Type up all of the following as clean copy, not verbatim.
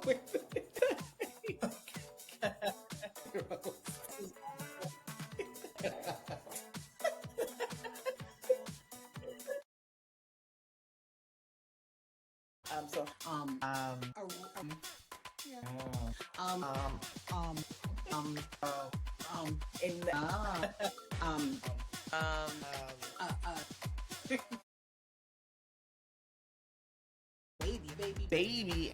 So yeah. um um in um um uh, uh baby.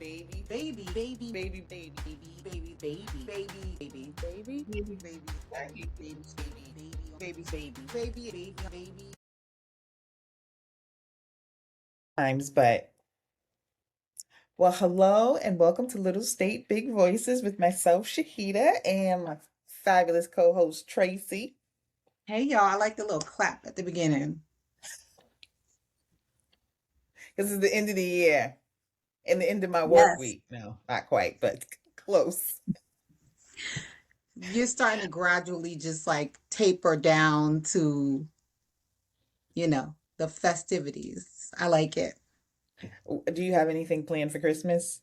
Times, but well, hello and welcome to Little State Big Voices with myself, Shahida, and my fabulous co-host Tracy. Hey y'all, I like the little clap at the beginning. This is the end of the year and the end of my work Yes. week. No, not quite, but close. You're starting to gradually just like taper down to, the festivities. I like it. Do you have anything planned for Christmas?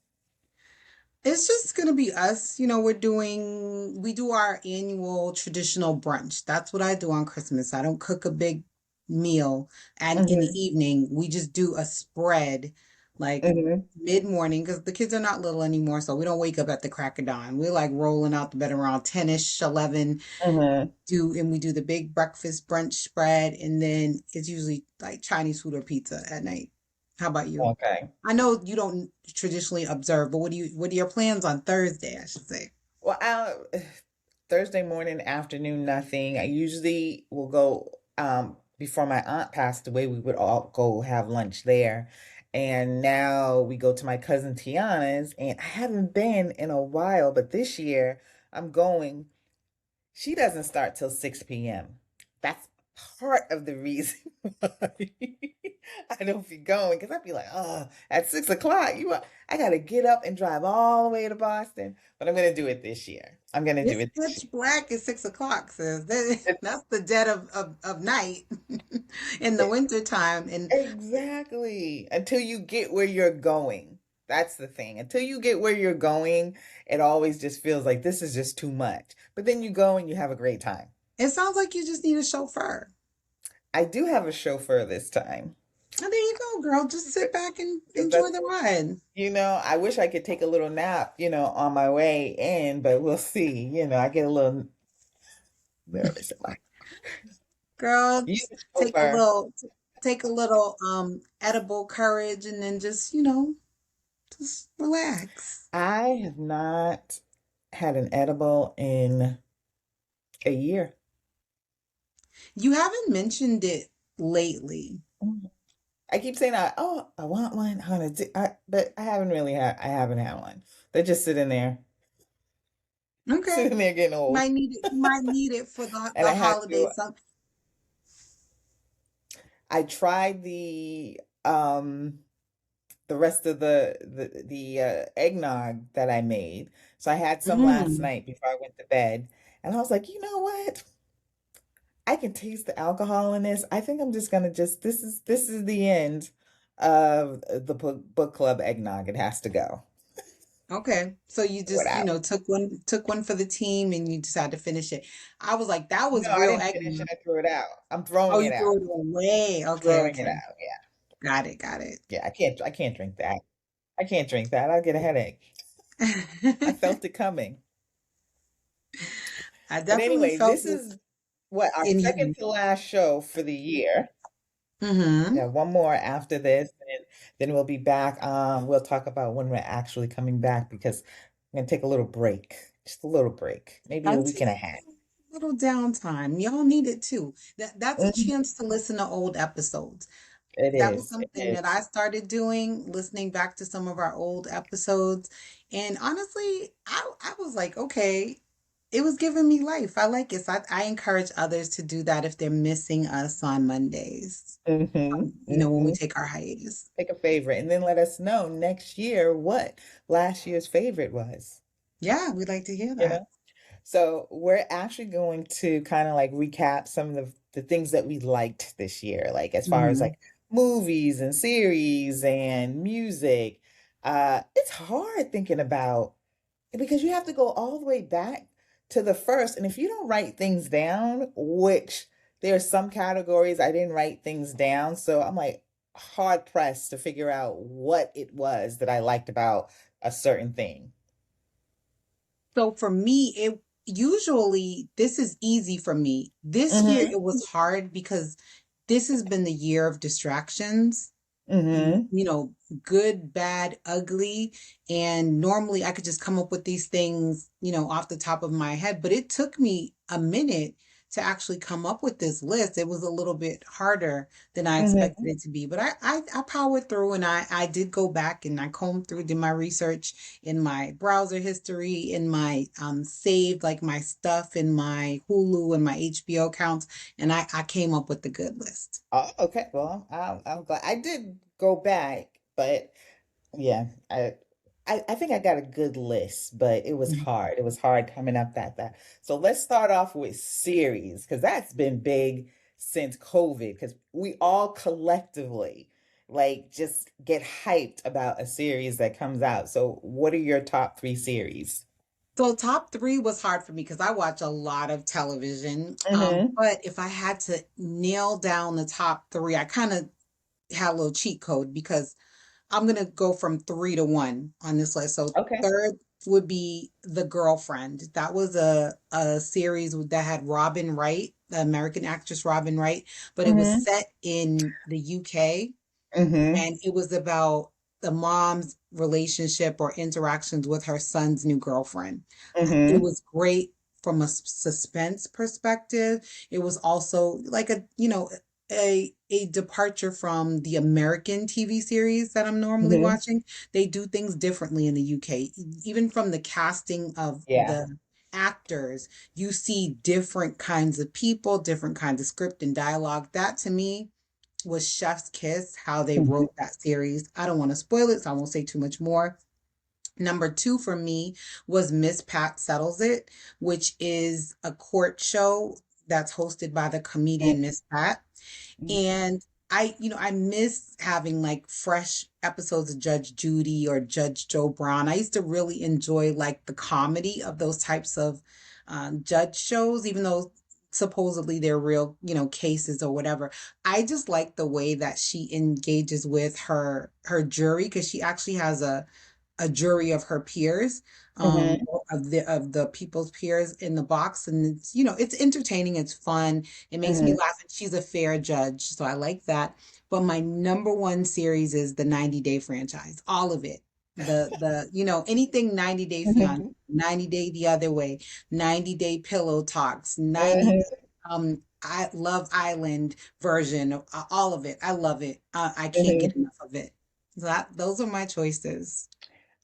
It's just gonna be us. We do our annual traditional brunch. That's what I do on Christmas. I don't cook a big meal and in the Hmm. evening. We just do a spread like Hmm. mid-morning because the kids are not little anymore, so we don't wake up at the crack of dawn. We're like rolling out the bed around 10ish, 11, Hmm. we do the big breakfast brunch spread, and then it's usually like Chinese food or pizza at night. How about you? Okay. I know you don't traditionally observe, but what are your plans on Thursday, I should say? Well, Thursday morning, afternoon, nothing. I usually will go before my aunt passed away, we would all go have lunch there. And now we go to my cousin Tiana's, and I haven't been in a while, but this year I'm going. She doesn't start till 6 p.m. That's part of the reason why I don't be going because I'd be like, oh, at 6 o'clock, I gotta get up and drive all the way to Boston. But I'm gonna do it this year. I'm gonna do It's it this pitch black at 6 o'clock, sis. That's the dead of night in the year. winter time. And Exactly. Until you get where you're going. That's the thing. Until you get where you're going, it always just feels like this is just too much. But then you go and you have a great time. it sounds like you just need a chauffeur. I do have a chauffeur this time. And there you go, girl. Just sit back and Because enjoy that's, the ride. I wish I could take a little nap, on my way in, but we'll see. I get a little nervous. Girl, You just the chauffeur. take a little edible courage and then just relax. I have not had an edible in a year. You haven't mentioned it lately. I keep saying, I want one. But I haven't had one. They're just sitting there, Okay. sitting there getting old. You might need it for the And the I have to, holidays. I tried the rest of the eggnog that I made. So I had some last Mm. night before I went to bed. And I was like, you know what? I can taste the alcohol in this. I think I'm just gonna this is the end of the book club eggnog. It has to go. Okay. So you Throw it just, out. took one for the team and you decided to finish it. I was like, that was No, I real didn't finish it. eggnog. I threw it out. I'm Oh, throwing you it out. threw it away. Okay, Throwing it okay. out. Yeah. Got it, got it. Yeah. I can't drink that. I can't drink that. I'll get a headache. I felt it coming. I But definitely anyway, felt this it is what our in second you. to last show for the year. We Mm-hmm. have one more after this, and then we'll be back. We'll talk about when we're actually coming back because I'm gonna take a little break. Just a little break. Maybe a I week take and a half. a little downtime. Y'all need it too. That's a Mhm. chance to listen to old episodes. It That was is. It something that is. I started doing, listening back to some of our old episodes. And honestly, I was like, okay, it was giving me life. I like it. So I encourage others to do that if they're missing us on Mondays, Hmm. when we Hmm. take our hiatus. Pick a favorite and then let us know next year what last year's favorite was, Yeah, we'd like to hear you that. know? So we're actually going to kind of like recap some of the things that we liked this year, like as far as Hmm. like movies and series and music. It's hard thinking about because you have to go all the way back to the first. And if you don't write things down, which there are some categories I didn't write things down, so I'm like hard pressed to figure out what it was that I liked about a certain thing. So for me, it usually this is easy for me. This year Mm-hmm. it was hard because this has been the year of distractions. Mm-hmm. You know, good, bad, ugly. And normally I could just come up with these things, off the top of my head, but it took me a minute to actually come up with this list. It was a little bit harder than I expected Mm-hmm. it to be, but I powered through and I did go back and I combed through, did my research in my browser history, in my saved like my stuff in my Hulu and my HBO accounts, and I came up with the good list. Oh, okay. Well, I'm glad I did go back, but yeah, I think I got a good list, but it was hard. It was hard coming up that. So let's start off with series because that's been big since COVID because we all collectively like just get hyped about a series that comes out. So what are your top three series? So top three was hard for me because I watch a lot of television. Mm-hmm. But if I had to nail down the top three, I kind of had a little cheat code because I'm gonna go from three to one on this list. So Okay. third would be The Girlfriend. That was a series that had Robin Wright, the American actress Robin Wright, but it was Mm-hmm. set in the UK Mm-hmm. and it was about the mom's relationship or interactions with her son's new girlfriend. It Mm-hmm. was great from a suspense perspective. It was also like a departure from the American TV series that I'm normally Mm-hmm. watching. They do things differently in the UK. Even from the casting of Yeah. the actors, you see different kinds of people, different kinds of script and dialogue. That to me was Chef's Kiss, how they Mm-hmm. wrote that series. I don't want to spoil it, so I won't say too much more. Number two for me was Miss Pat Settles It, which is a court show that's hosted by the comedian Miss Pat. And I miss having like fresh episodes of Judge Judy or Judge Joe Brown. I used to really enjoy like the comedy of those types of judge shows, even though supposedly they're real, cases or whatever. I just like the way that she engages with her jury because she actually has a jury of her peers, Mm-hmm. of the people's peers in the box, and it's entertaining, it's fun, it makes me Mm-hmm. laugh, and she's a fair judge, so I like that. But my number one series is the 90 Day franchise, all of it. Anything 90 Day Fiance, Mm-hmm. 90 Day the Other Way, 90 Day Pillow Talks, 90 Mm-hmm. I Love Island version, all of it. I love it. I can't get Mm-hmm. enough of it. Those are my choices.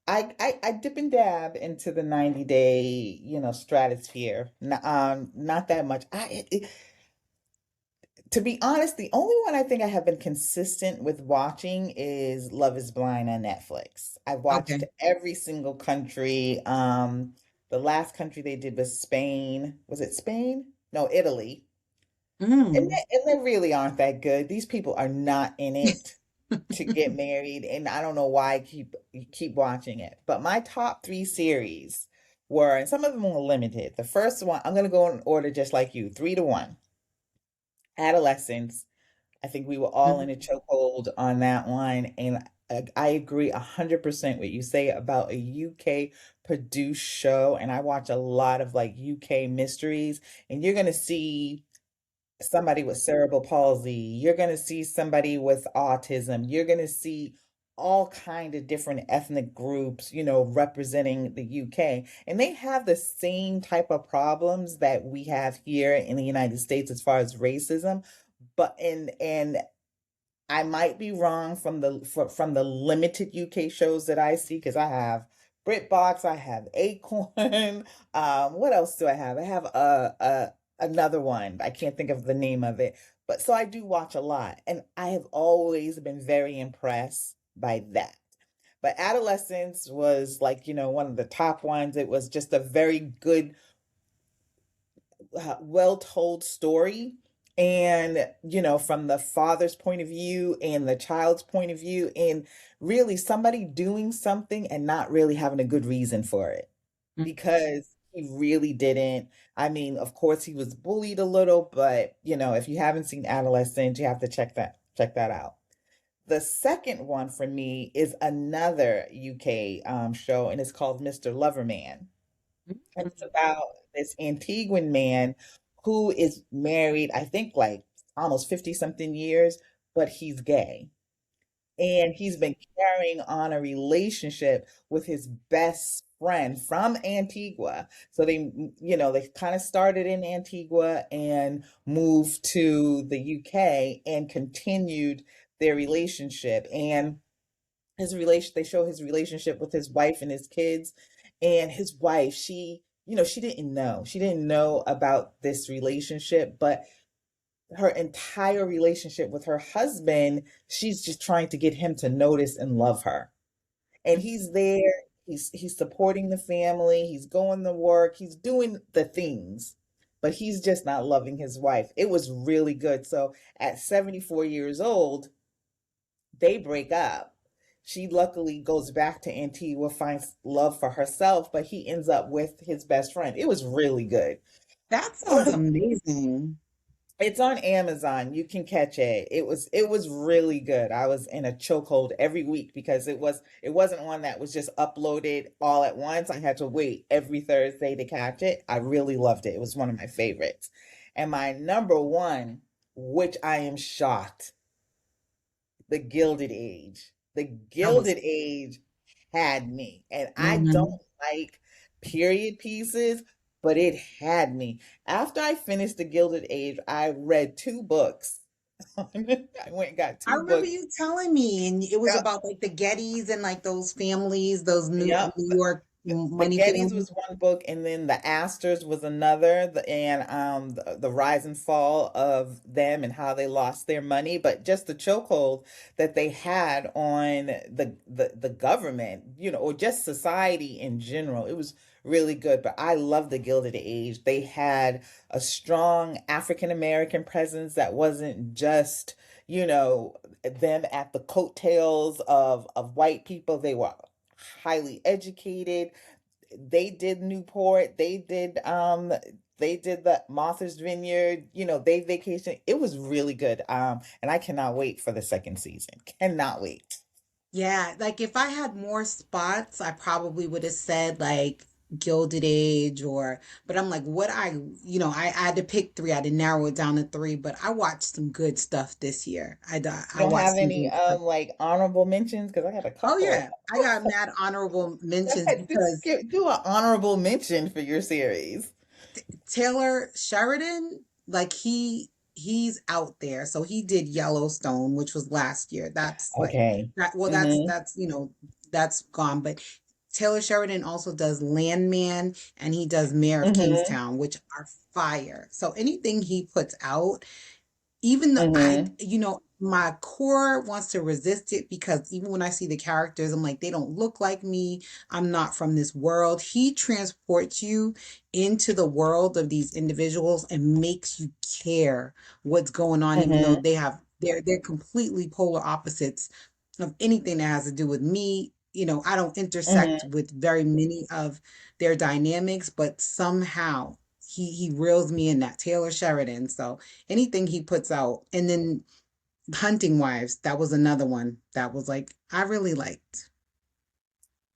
I dip and dab into the 90-day, stratosphere. Not that much. To be honest, the only one I think I have been consistent with watching is Love is Blind on Netflix. I've watched Okay. every single country. The last country they did was Spain. Was it Spain? No, Italy. Mm. And they really aren't that good. These people are not in it to get married, and I don't know why I keep watching it. But my top three series were, and some of them were limited. The first one, I'm gonna go in order just like you, three to one. Adolescence. I think we were all in a Mhm. chokehold on that one, and I agree 100% what you say about a UK produced show. And I watch a lot of like UK mysteries, and you're gonna see somebody with cerebral palsy, you're going to see somebody with autism, you're going to see all kind of different ethnic groups, representing the UK, and they have the same type of problems that we have here in the United States as far as racism. But and I might be wrong from the limited UK shows that I see because I have BritBox, I have Acorn. What else do I have? I have a another one. I can't think of the name of it, but so I do watch a lot, and I have always been very impressed by that. But Adolescence was like, one of the top ones. It was just a very good, well told story. and from the father's point of view and the child's point of view, and really somebody doing something and not really having a good reason for it, because he really didn't. I mean, of course he was bullied a little, but if you haven't seen Adolescent, you have to check that out. The second one for me is another UK show, and it's called Mr. Loverman. And it's about this Antiguan man who is married, I think like almost 50 something years, but he's gay. And he's been carrying on a relationship with his best friend from Antigua. So they kind of started in Antigua and moved to the UK and continued their relationship. And they show his relationship with his wife and his kids. And his wife, she didn't know about this relationship, but her entire relationship with her husband, she's just trying to get him to notice and love her. And he's there, he's supporting the family, he's going to work, he's doing the things, but he's just not loving his wife. It was really good. So at 74 years old, they break up. She luckily goes back to Antigua, finds love for herself, but he ends up with his best friend. It was really good. That sounds amazing. It's on Amazon. You can catch it. It was really good. I was in a chokehold every week because it wasn't one that was just uploaded all at once. I had to wait every Thursday to catch it. I really loved it. It was one of my favorites. And my number one, which I am shocked, The Gilded Age. The That was. Gilded Age had me. And I Mhm. don't like period pieces, but it had me. After I finished The Gilded Age, I read two books. I went and got I two remember books. you telling me, and it was Yep, about like the Gettys and like those families, those New yep. York The money Gettys families. was one book, and then the Astors was another, and the rise and fall of them and how they lost their money, but just the chokehold that they had on the government, or just society in general. It was really good. But I love the Gilded Age. They had a strong African American presence that wasn't just them at the coattails of white people. They were highly educated. They did Newport, they did the Martha's Vineyard, they vacation. It was really good. And I cannot wait for the second season. Cannot wait. Yeah, like if I had more spots, I probably would have said like Gilded Age or, but I'm like, I had to pick three. I had to narrow it down to three, but I watched some good stuff this year. You I don't watched have some any good stuff. like honorable mentions? Because I got a Oh couple. yeah, I got mad honorable Go mentions ahead, because do an honorable mention for your series. Taylor Sheridan, like he's out there. So he did Yellowstone, which was last year. That's like Okay. that. Well, Mm-hmm. that's gone. But Taylor Sheridan also does Landman and he does Mayor of Mm-hmm. Kingstown, which are fire. So anything he puts out, even though Mm-hmm. my core wants to resist it because even when I see the characters, I'm like, they don't look like me. I'm not from this world. He transports you into the world of these individuals and makes you care what's going on, even though Mm-hmm. they're completely polar opposites of anything that has to do with me. I don't intersect Mm-hmm. with very many of their dynamics, but somehow he reels me in, that Taylor Sheridan. So anything he puts out. And then Hunting Wives, that was another one that was like I really liked.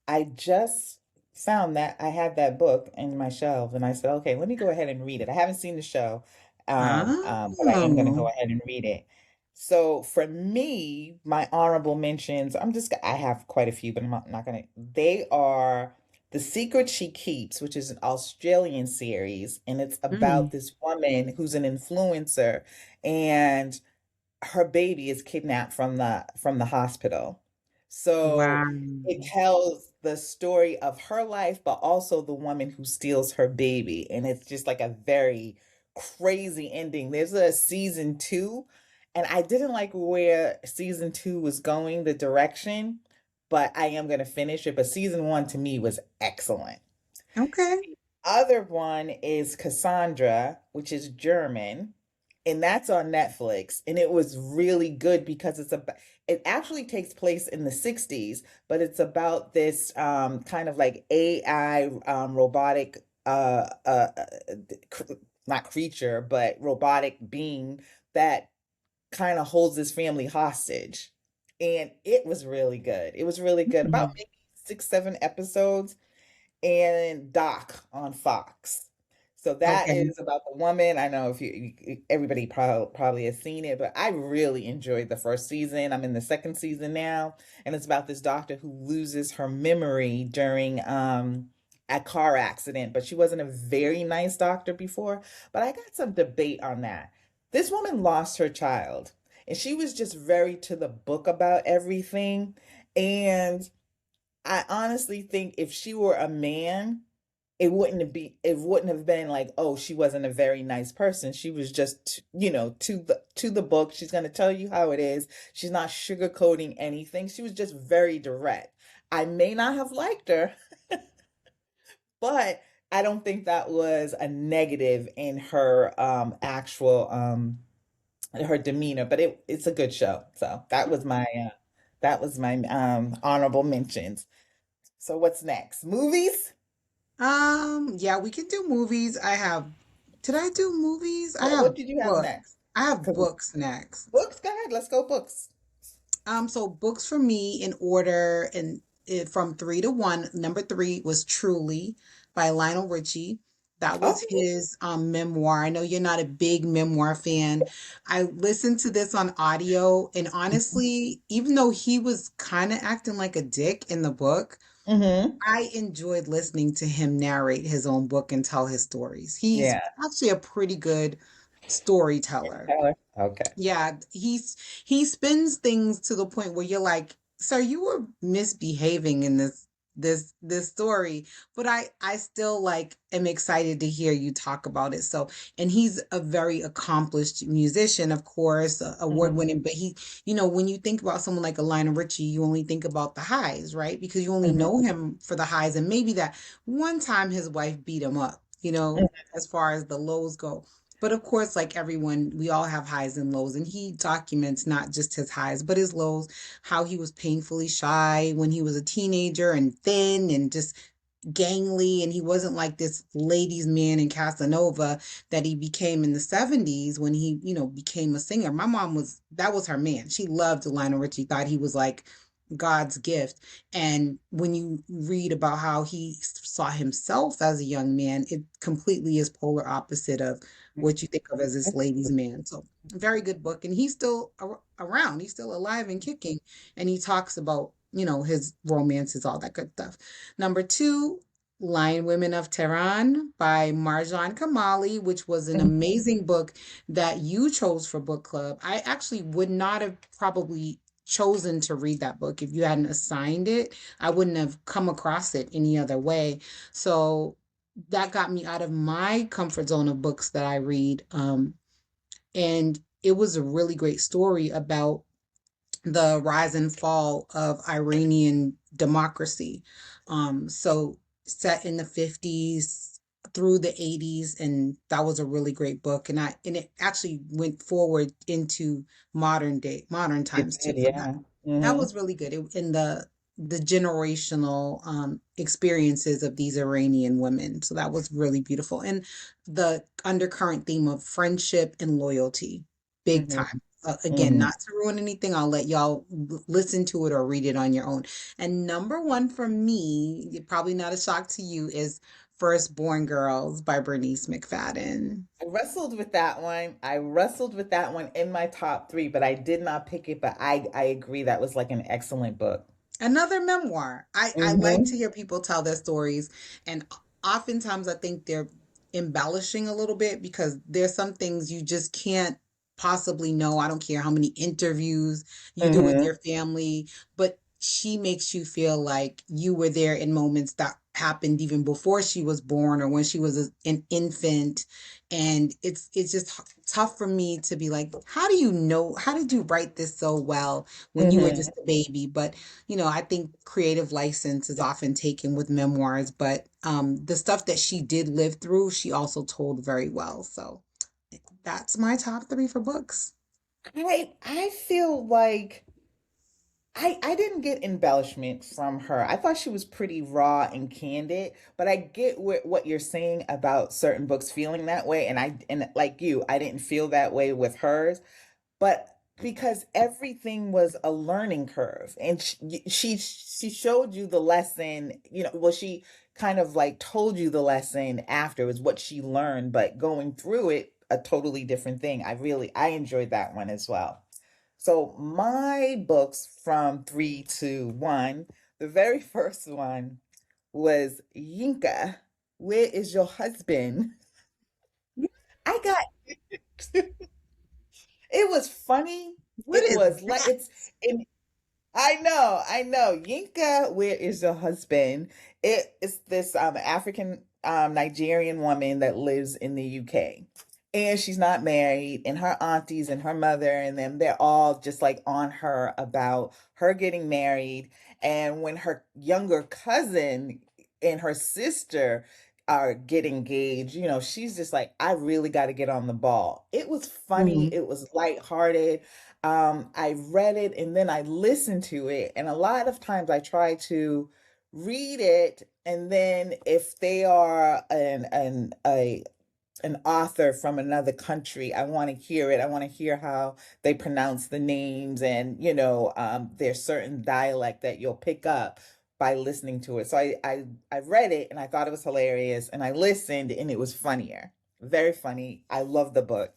I just found that I had that book in my shelf, and I said, okay, let me go ahead and read it. I haven't seen the show, but I am going to Oh. go ahead and read it. So for me, my honorable mentions, I have quite a few, but I'm not going to. They are The Secret She Keeps, which is an Australian series, and it's about Mm. this woman who's an influencer, and her baby is kidnapped from the hospital. So Wow. it tells the story of her life, but also the woman who steals her baby. And it's just like a very crazy ending. There's a season two, and I didn't like where season two was going, the direction, but I am going to finish it. But season one to me was excellent. Okay. The other one is Cassandra, which is German, and that's on Netflix. And it was really good because it actually takes place in the 60s, but it's about this kind of like AI robotic cr- not creature, but robotic being that kind of holds this family hostage. And it was really good. It was really good. About Mhm. maybe 6, 7 episodes, and Doc on Fox. So that Okay. is about the woman. I know if everybody probably has seen it, but I really enjoyed the first season. I'm in the second season now, and it's about this doctor who loses her memory during a car accident. But she wasn't a very nice doctor before. But I got some debate on that. This woman lost her child, and she was just very to the book about everything. And I honestly think if she were a man, it wouldn't have been like, oh, she wasn't a very nice person. She was just, to the book. She's going to tell you how it is. She's not sugarcoating anything. She was just very direct. I may not have liked her, but I don't think that was a negative in her actual her demeanor, but it's a good show. So that was my honorable mentions. So what's next? Movies? Yeah, we can do movies. Did I do movies? I have What did you have book. next? I have 'Cause books next. books, go ahead. Let's go books. So books for me in order and from three to one. Number three was Truly by Lionel Richie. That was Oh, his memoir. I know you're not a big memoir fan. I listened to this on audio, and honestly, even though he was kind of acting like a dick in the book, mm-hmm. I enjoyed listening to him narrate his own book and tell his stories. He's Yeah. actually a pretty good storyteller. Tyler. Okay. Yeah, he spins things to the point where you're like, "Sir, you were misbehaving in this story," but I still like am excited to hear you talk about it. So, and he's a very accomplished musician, of course, award Hmm. winning. But when you think about someone like a Lionel Richie, you only think about the highs, right? Because you only Hmm. know him for the highs, and maybe that one time his wife beat him up. As far as the lows go. But of course, like everyone, we all have highs and lows, and he documents not just his highs, but his lows, how he was painfully shy when he was a teenager and thin and just gangly, and he wasn't like this ladies' man in Casanova that he became in the 70s when he, became a singer. My mom that was her man. She loved Lionel Richie, thought he was like God's gift. And when you read about how he saw himself as a young man, it completely is polar opposite of what you think of as this ladies' man. So, very good book. And he's still around, he's still alive and kicking. And he talks about, his romances, all that good stuff. Number two, Lion Women of Tehran by Marjan Kamali, which was an amazing book that you chose for book club. I actually would not have probably chosen to read that book if you hadn't assigned it. I wouldn't have come across it any other way. So that got me out of my comfort zone of books that I read. And it was a really great story about the rise and fall of Iranian democracy. So set in the 50s through the 80s, and that was a really great book. And it actually went forward into modern It times too. did, So that yeah. that Hmm. was really good. In the generational experiences of these Iranian women. So that was really beautiful. And the undercurrent theme of friendship and loyalty, big Hmm. time. Again, Hmm. not to ruin anything, I'll let y'all listen to it or read it on your own. And number one for me, probably not a shock to you, is Firstborn Girls by Bernice McFadden. I wrestled with that one. I wrestled with that one in my top three, but I did not pick it. But I agree that was like an excellent book. Another memoir. I like Hmm. to hear people tell their stories, and oftentimes I think they're embellishing a little bit because there's some things you just can't possibly know. I don't care how many interviews you do with Hmm. your family, but she makes you feel like you were there in moments that happened even before she was born or when she was an infant. And it's just tough for me to be like, how do you know, how did you write this so well when you were Hmm. just a baby? But I think creative license is often taken with memoirs, but the stuff that she did live through, she also told very well. So That's my top three for books. I feel like I didn't get embellishment from her. I thought she was pretty raw and candid, but I get what you're saying about certain books feeling that way, and like you, I didn't feel that way with hers, but because everything was a learning curve, and she showed you the lesson, well, she kind of like told you the lesson after was what she learned, but going through it, a totally different thing. I enjoyed that one as well. So my books from three to one, the very first one was Yinka, Where is Your Husband? I got it was funny. What It is was like that? it, I know. Yinka, Where is Your Husband? It's this African Nigerian woman that lives in the UK. And she's not married, and her aunties and her mother and them, they're all just like on her about her getting married. And when her younger cousin and her sister are get engaged, she's just like, I really got to get on the ball. It was funny, Mhm. it was lighthearted. I read it and then I listened to it, and a lot of times I try to read it, and then if they are an author from another country, I want to hear it. I want to hear how they pronounce the names, and there's certain dialect that you'll pick up by listening to it. So I read it and I thought it was hilarious, and I listened and it was funnier, very funny. I love the book.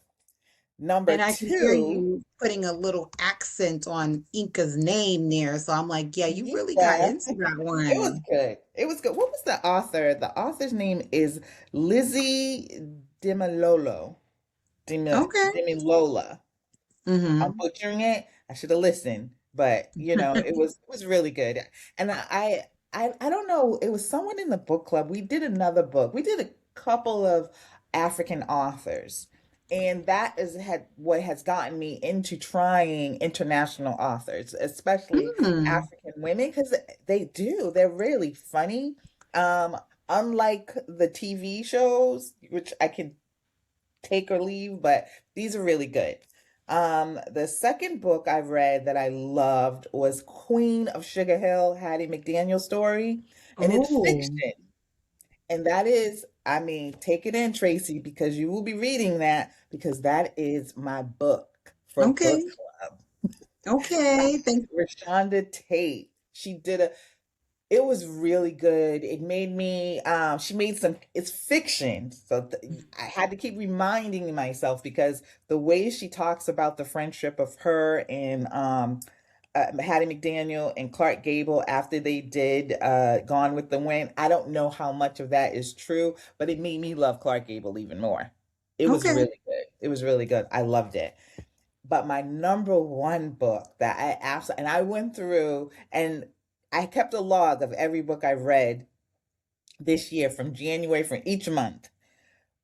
Number And I can hear two, you putting a little accent on Inca's name there. So I'm like, yeah, you really got yeah, into that it was one. good. It was good. What was the author? The author's name is Lizzie Dimilolo. Okay. Demilola. I'm Mm-hmm. butchering it. I should have listened, but it was really good. And I don't know. It was someone in the book club. We did another book. We did a couple of African authors, and that is had what has gotten me into trying international authors, especially Mm. African women, because they do. They're really funny. Um, Unlike the TV shows, which I can take or leave, but these are really good. The second book I read that I loved was Queen of Sugar Hill, Hattie McDaniel story, and it's Oh, fiction. And that is, I mean, take it in, Tracy, because you will be reading that because that is my book for book okay. club. Okay. Thank Rashonda Tate. It was really good. It made me she made some it's fiction. So I had to keep reminding myself because the way she talks about the friendship of her and Hattie McDaniel and Clark Gable after they did Gone with the Wind. I don't know how much of that is true, but it made me love Clark Gable even more. It was okay. really good. It was really good. I loved it. But my number one book that I absolutely, and I went through and I kept a log of every book I read this year from January from each month.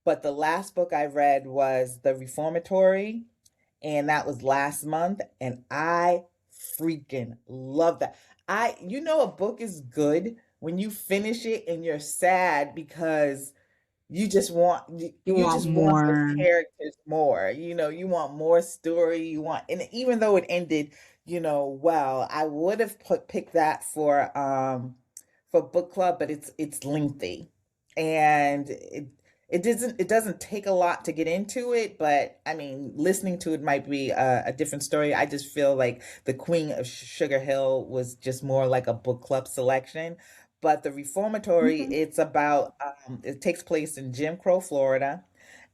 But the last book I read was The Reformatory, and that was last month, and I freaking love that. A book is good when you finish it and you're sad because You you want just want those more. characters more. You want more story. And even though it ended, well, I would have picked that for book club, but it's lengthy, and it doesn't take a lot to get into it. But I mean, listening to it might be a different story. I just feel like the Queen of Sugar Hill was just more like a book club selection. But the Reformatory, Okay. it takes place in Jim Crow, Florida.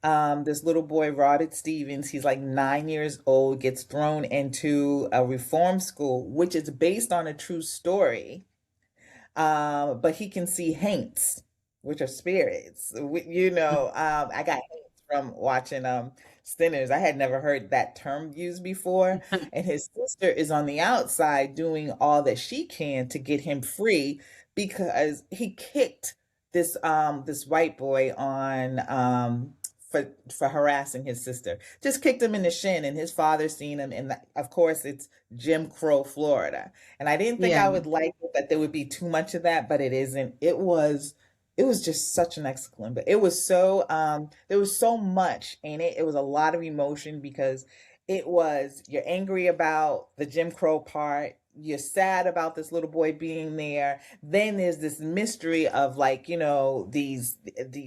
This little boy, Robert Stevens, he's like 9 years old, gets thrown into a reform school, which is based on a true story. But he can see haints, which are spirits. I got haints from watching Sinners. I had never heard that term used before. And his sister is on the outside doing all that she can to get him free because he kicked this white boy on for harassing his sister. Just kicked him in the shin, and his father seen him, and of course it's Jim Crow, Florida. And I didn't think Yeah. I would like it, that there would be too much of that, but it isn't. It was, it was just such an excellent, but it was so there was so much in it. It was a lot of emotion because it was you're angry about the Jim Crow part, you're sad about this little boy being there. Then there's this mystery of like, these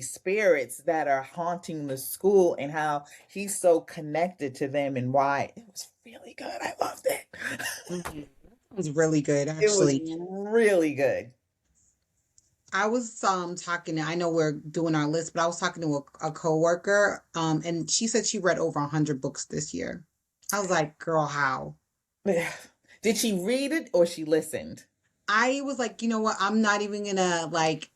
spirits that are haunting the school and how he's so connected to them and why. It was really good. I loved it. Mhm. It was really good, It was actually. really good. I was talking to, I know we're doing our list, but I was talking to a coworker, and she said she read over 100 books this year. I was like, girl, how? Did she read it or she listened? I was like, you know what? I'm not even gonna like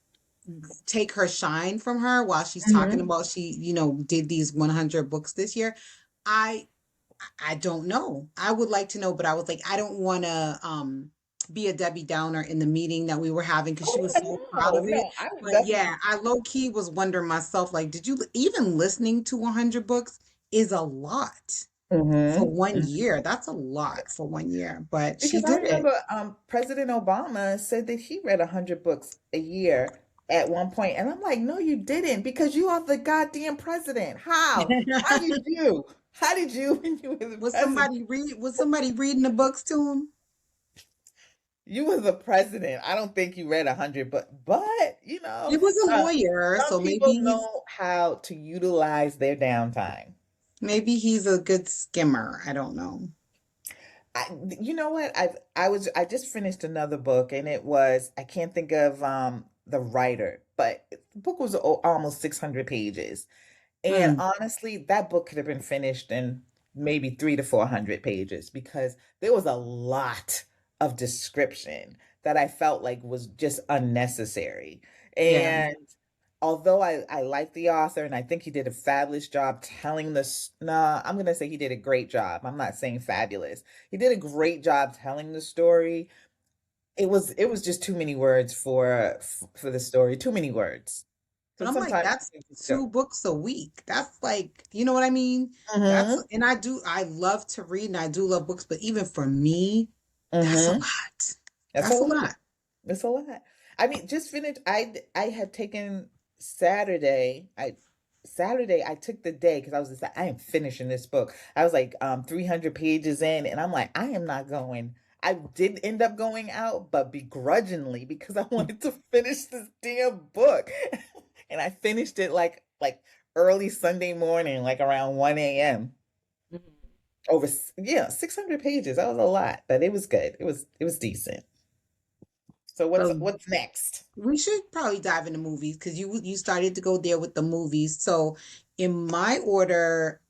take her shine from her while she's talking Hmm. about she, did these 100 books this year. I I don't know. I would like to know, but I was like, I don't want to be a Debbie Downer in the meeting that we were having because she Oh, was so proud no, of it. no, I was But yeah, definitely. I low key was wondering myself, like, did you even listening to 100 books is a lot for Hmm. 1 year. That's a lot for 1 year, but she Because I did it. remember President Obama said that he read 100 books a year at one point, and I'm like, no, you didn't, because you are the goddamn president. How? How did you? How did you when you were the president? Was somebody reading the books to him? You were the president. I don't think you read 100, but He was a uh, lawyer, some so people know how to utilize their downtime. maybe he's a good skimmer. I don't know. I, you know what? I just finished another book and it was I can't think of the writer, but the book was almost 600 pages. And Mm, honestly, that book could have been finished in maybe 300 to 400 pages because there was a lot of description that I felt like was just unnecessary. yeah. And although I like the author and I think he did a fabulous job telling this, nah, I'm gonna say he did a great job. I'm not saying fabulous. He did a great job telling the story. It was just too many words for the story. Too many words. But So I'm like, sometimes that's you just go. 2 books a week. That's like, you know what I mean? Mm-hmm. And I love to read and I do love books, but even for me, that's a Mm-hmm. lot. That's a That's a lot. lot. That's a lot. I mean, just finished. I had taken Saturday. Saturday I took the day because I was just like, I am finishing this book. I was like 300 pages in, and I'm like, I am not going. I did end up going out, but begrudgingly because I wanted to finish this damn book, and I finished it like early Sunday morning, like around 1 a.m. Over yeah, 600 pages. That was a lot, but it was good. It was decent. So what's So what's next? we should probably dive into movies because you started to go there with the movies. So in my order,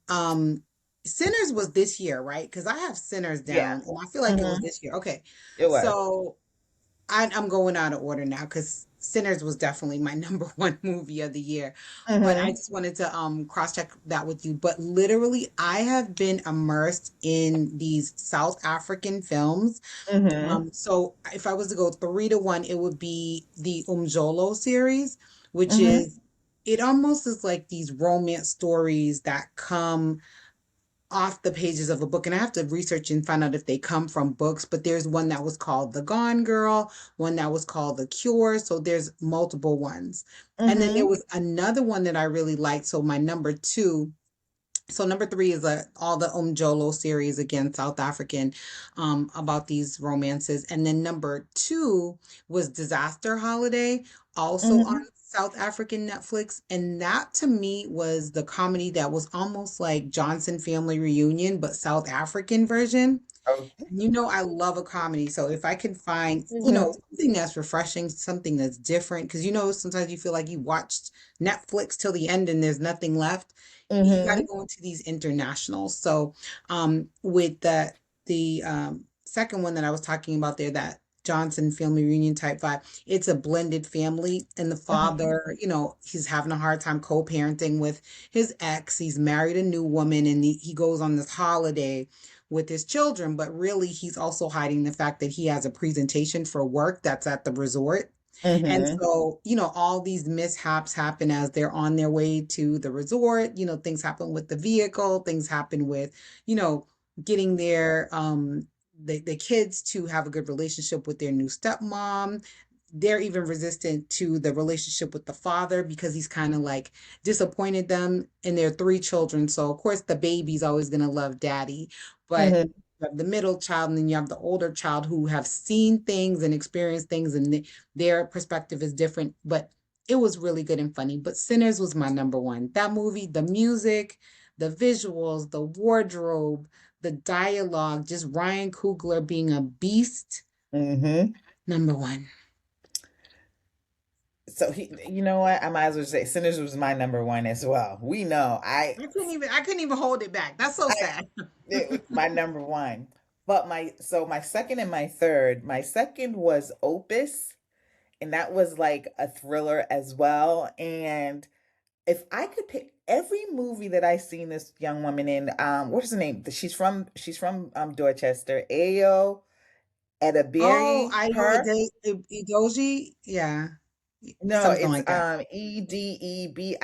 Sinners was this year, right? Because I have Sinners Yeah. down and I feel like it was Hmm. this year. Okay. It was. So I'm going out of order now because Sinners was definitely my number one movie of the year. But I Hmm. just wanted to cross check that with you. But literally, I have been immersed in these South African films. Hmm. So if I was to go 3 to 1, it would be the Umjolo series, which Hmm. is it almost is like these romance stories that come off the pages of a book, and I have to research and find out if they come from books, but there's one that was called The Gone Girl, one that was called The Cure, so there's multiple ones. And then there Hmm. was another one that I really liked, so my number 2, so number 3 is all the Umjolo series, again South African, about these romances, and then number 2 was Disaster Holiday, also on Hmm. South African Netflix, and that to me was the comedy that was almost like Johnson Family Reunion but South African version. Okay. And I love a comedy, so if I can find Hmm. something that's refreshing, something that's different, because sometimes you feel like you watched Netflix till the end and there's nothing left. You got to Hmm. go into these internationals. So with the second one that I was talking about there, that Johnson Family Reunion type vibe, it's a blended family, and the Hmm. father, he's having a hard time co-parenting with his ex. He's married a new woman, and he goes on this holiday with his children, but really he's also hiding the fact that he has a presentation for work that's at the resort. And Hmm. so, all these mishaps happen as they're on their way to the resort. Things happen with the vehicle, things happen with, you know, getting their the kids to have a good relationship with their new stepmom. they're even resistant to the relationship with the father because he's kind of like disappointed them and their three children. So of course the baby's always going to love daddy, but Hmm. you have the middle child and then you have the older child who have seen things and experienced things and their perspective is different, but it was really good and funny. But Sinners was my number one. That movie, the music, the visuals, the wardrobe, the dialogue, just Ryan Coogler being a beast, Hmm. number one. So you know what? I might as well say Sinners was my number one as well. We know I couldn't even hold it back. That's so I sad. it was my number one. But my second and my third, my second was Opus, and that was like a thriller as well. And if I could pick every movie that I seen this young woman in, what is her name? She's from Dorchester. Ayo Oh, Edaberry, I know her. Idoji. Yeah. No, Something it's like that. Edebiri.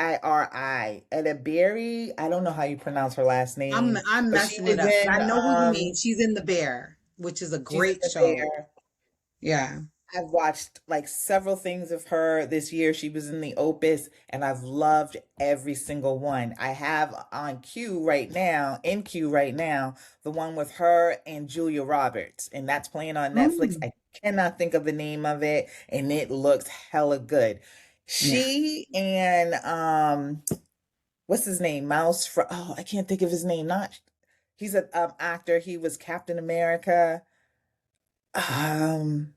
Edaberry. I don't know how you pronounce her last name, I'm but she messing it was up, but in I know who you mean. She's in The Bear, which is a she's in great The show. Bear. Yeah. I've watched like several things of her this year. She was in the Opus, and I've loved every single one. I have on queue right now, the one with her and Julia Roberts, and that's playing on Netflix. Mm. I cannot think of the name of it, and it looks hella good. Yeah. She and what's his name? Mouse from I can't think of his name. Not he's an actor. He was Captain America. Um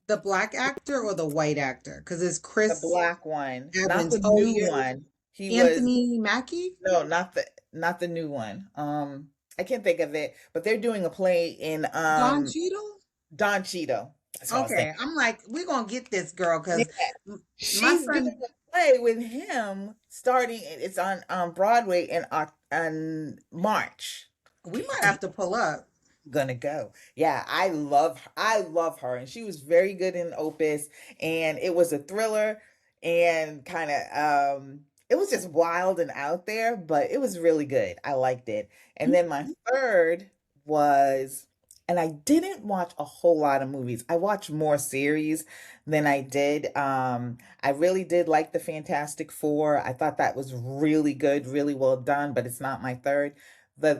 The black actor or the white actor? Because it's The Chris black one, not Evans. the Oh, new yeah. one. He was Anthony Mackie? no, not the new one. I can't think of it, but they're doing a play in Don Cheadle? Don Cheadle. That's what I was Okay. thinking. I'm like, we're going to get this girl Yeah, because my she's doing son, a play with him starting. It's on Broadway in March. we might have to pull up. Gonna go. Yeah, I love her and she was very good in Opus, and it was a thriller and kind of it was just wild and out there, but it was really good. I liked it. And then my third was, and I didn't watch a whole lot of movies. I watched more series than I did. I really did like the Fantastic Four. I thought that was really good, really well done, but it's not my third.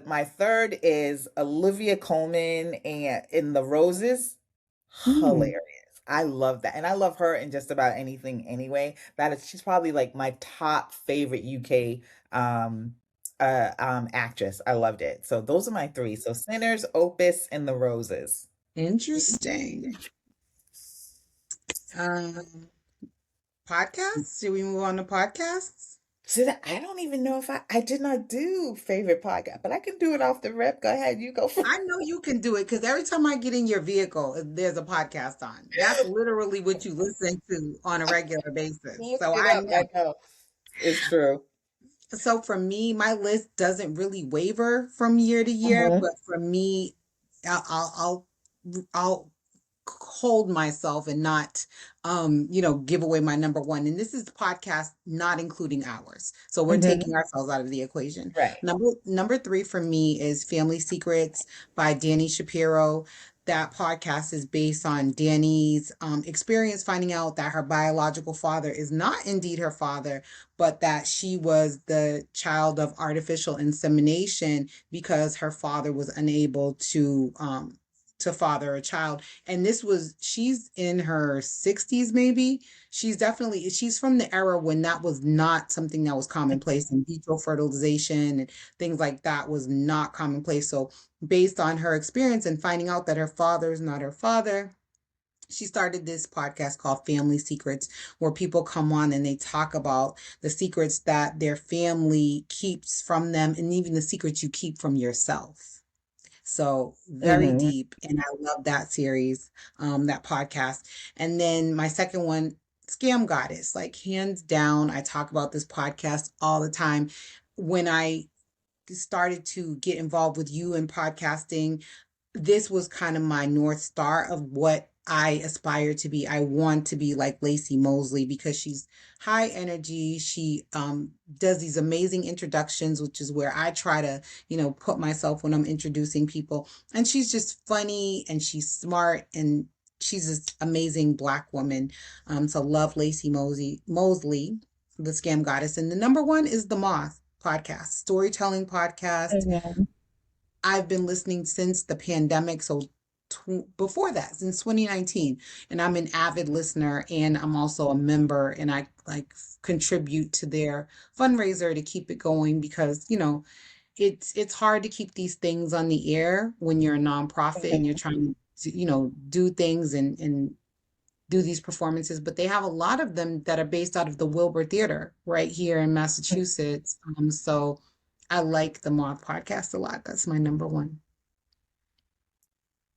My third is Olivia Colman and in The Roses. Mm. Hilarious. I love that. And I love her in just about anything anyway. She's probably like my top favorite UK actress. I loved it. So those are my three. So Sinners, Opus, and The Roses. Interesting. Um, Podcasts? Should we move on to podcasts? I don't even know if I did not do favorite podcast, but I can do it off the rip. Go ahead, you go for I know you can do it because every time I get in your vehicle, there's a podcast on. That's literally what you listen to on a regular basis. look So it I up. I know. know. It's true. So for me, my list doesn't really waver from year to year, Hmm. but for me, I'll hold myself and not give away my number one, and this is the podcast not including ours, so we're Hmm. taking ourselves out of the equation. Right. Number three for me is Family Secrets by Danny Shapiro. That podcast is based on Danny's experience finding out that her biological father is not indeed her father, but that she was the child of artificial insemination because her father was unable to father a child. And she's in her 60s maybe. She's from the era when that was not something that was commonplace. In vitro fertilization and things like that was not commonplace. So based on her experience and finding out that her father is not her father, she started this podcast called Family Secrets, where people come on and they talk about the secrets that their family keeps from them and even the secrets you keep from yourself. So very Hmm. deep, and I love that series, that podcast. And then my second one, Scam Goddess, like hands down. I talk about this podcast all the time. When I started to get involved with you in podcasting, this was kind of my North Star of what I aspire to be. I want to be like Lacey Mosley because she's high energy. She does these amazing introductions, which is where I try to, put myself when I'm introducing people. And she's just funny and she's smart and she's this amazing Black woman. So love Lacey Mosley, the Scam Goddess. And the number one is the Moth podcast, storytelling podcast. Mhm. I've been listening since the pandemic, so before that, since 2019, and I'm an avid listener, and I'm also a member, and I like contribute to their fundraiser to keep it going because it's hard to keep these things on the air when you're a nonprofit and you're Mhm. trying to do things and do these performances, but they have a lot of them that are based out of the Wilbur Theater right here in Massachusetts. So I like the Moth podcast a lot. That's my number one.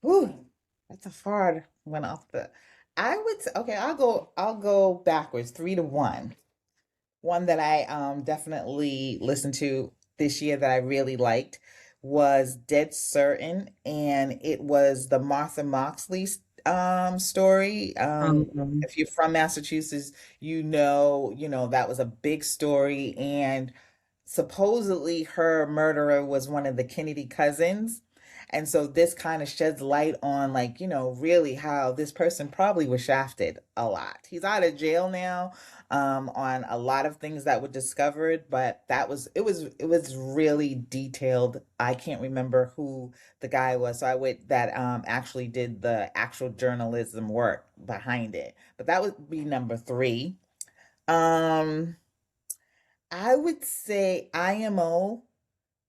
Whew, that's a hard one off the. I would say, okay, I'll go backwards, 3-1. One that I definitely listened to this year that I really liked was Dead Certain, and it was the Martha Moxley story. Um, If you're from Massachusetts, you know that was a big story, and supposedly her murderer was one of the Kennedy cousins. And so this kind of sheds light on, like, really how this person probably was shafted a lot. He's out of jail now, on a lot of things that were discovered, but it was really detailed. I can't remember who the guy was, so I would that actually did the actual journalism work behind it. But that would be number three. Um, I would say IMO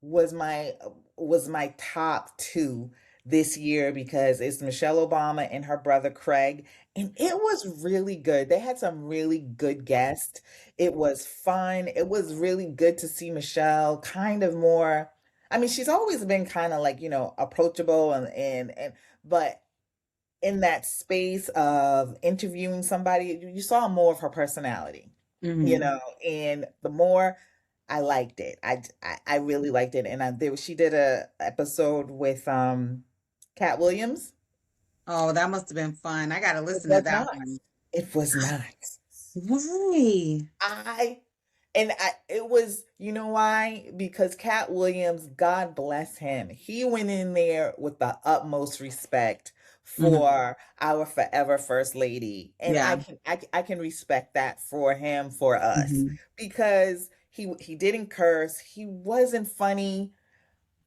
was my top two this year because it's Michelle Obama and her brother Craig, and it was really good. They had some really good guests. It was fun. It was really good to see Michelle kind of more. I mean, she's always been kind of like, approachable and but in that space of interviewing somebody, you saw more of her personality, you mhm. know, and the more I liked it. I really liked it. And she did a episode with Cat Williams. Oh, that must have been fun. I gotta It listen to was that nice. one. It was nice. Why? I it was, why? Because Cat Williams, God bless him, he went in there with the utmost respect Mhm. for our forever first lady, and Yeah. I can respect that for him, for us, Mhm. because he didn't curse, he wasn't funny,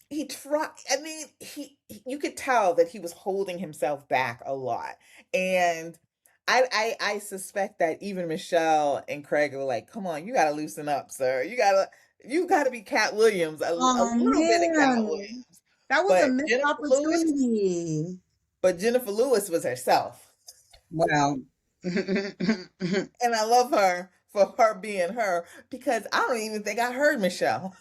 he tried. I mean, you could tell that he was holding himself back a lot. And I suspect that even Michelle and Craig were like, "Come on, you got to loosen up, sir. You got to be Cat Williams, a Oh little bit of Cat man, Williams." that was a But missed Jennifer Lewis, opportunity. but Jennifer Lewis was herself. Wow. And I love her for her being her, because I don't even think I heard Michelle.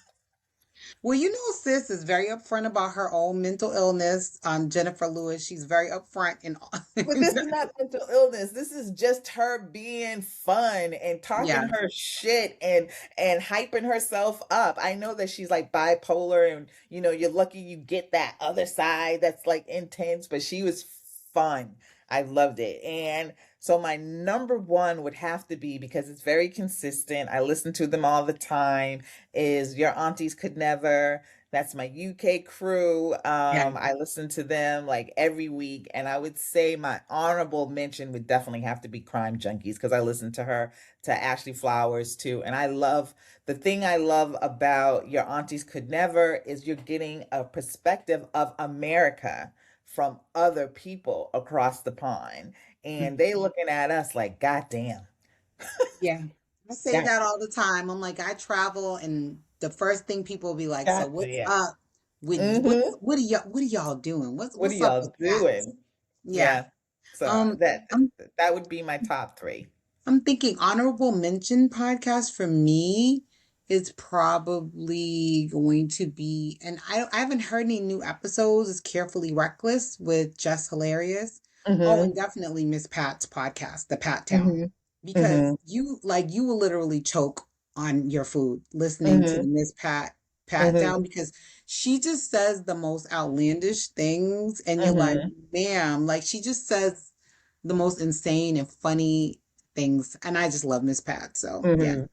Well, sis is very upfront about her own mental illness. Jennifer Lewis, she's very upfront in But this is not mental illness. This is just her being fun and talking yeah. her shit and hyping herself up. I know that she's like bipolar, and you're lucky you get that other side that's like intense, but she was fun. I loved it. And so my number one would have to be, because it's very consistent, I listen to them all the time, is Your Aunties Could Never. That's my UK crew. Yeah. I listen to them like every week, and I would say my honorable mention would definitely have to be Crime Junkies, because I listen to her, to Ashley Flowers too. And the thing I love about Your Aunties Could Never is you're getting a perspective of America from other people across the pond, and they looking at us like, God damn, Yeah. I say God, that all the time. I'm like, I travel and the first thing people will be like, so God what's damn. up with Mm-hmm. what are y'all doing? What are What's up with y'all that? doing? Yeah. Yeah. So Um that I'm that would be my top three. I'm thinking honorable mention podcast for me is probably going to be, and I haven't heard any new episodes, is Carefully Reckless with Jess Hilarious. Oh, and Mm-hmm. definitely Miss Pat's podcast, The Pat Town. Mm-hmm. Because Mm-hmm. you will literally choke on your food listening to the Mm-hmm. Miss Pat Mm-hmm. Down because she just says the most outlandish things and you're like, Mm-hmm. ma'am, like she just says the most insane and funny things. And I just love Miss Pat. So yeah. Mm-hmm.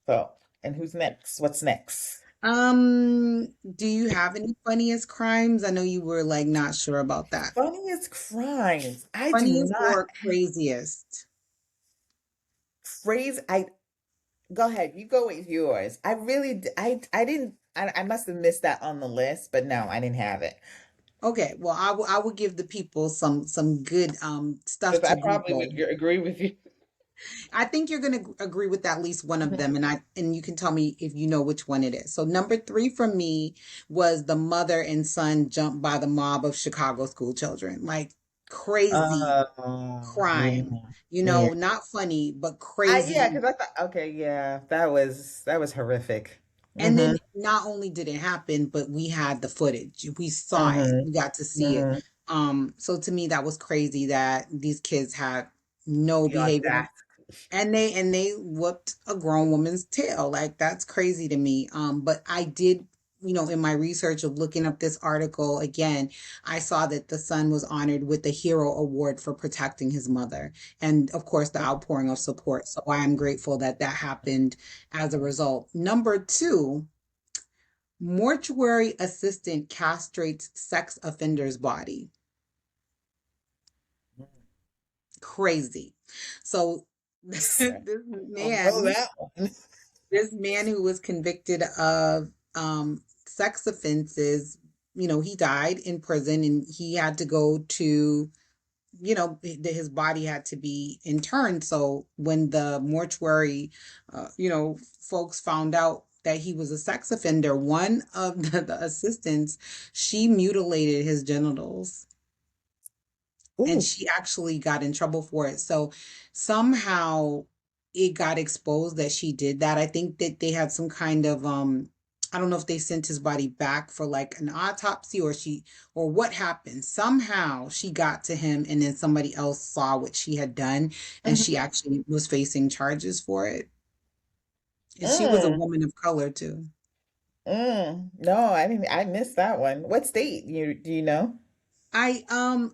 So, and who's next? What's next? Do you have any funniest crimes? I know you were like not sure about that. Funniest crimes. I do Funniest not or craziest? phrase. I go ahead. You go with yours. I really. I didn't. I must have missed that on the list, but no, I didn't have it. Okay, well, I will give the people some good stuff Because to I probably Google. would agree with you. I think you're going to agree with at least one of them, Mhm. and you can tell me if you know which one it is. So number three for me was the mother and son jumped by the mob of Chicago school children. Like crazy Yeah, crime, yeah. not funny, but Yeah, crazy. because I thought, okay, yeah, that was horrific. And then Mm-hmm. not only did it happen, but we had the footage. We saw it. Mm-hmm. We got to see it. Mm-hmm. So to me, that was crazy that these kids had no The behavior. audacity. And they whooped a grown woman's tail. Like that's crazy to me. But I did, in my research of looking up this article again, I saw that the son was honored with the Hero Award for protecting his mother, and of course the outpouring of support. So I am grateful that that happened as a result. Number two, mortuary assistant castrates sex offender's body. Crazy. So this Don't know man that one. this man who was convicted of sex offenses, he died in prison and he had to go to, his body had to be interned. So when the mortuary, folks found out that he was a sex offender, one of the assistants, she mutilated his genitals and Ooh. she actually got in trouble for it. So somehow it got exposed that she did that. I think that they had some kind of I don't know if they sent his body back for like an autopsy or what happened. Somehow she got to him and then somebody else saw what she had done and she Mhm. actually was facing charges for it. And she was a Mm, woman of color too. no, I didn't. I missed that one. What state? Do you know? I'd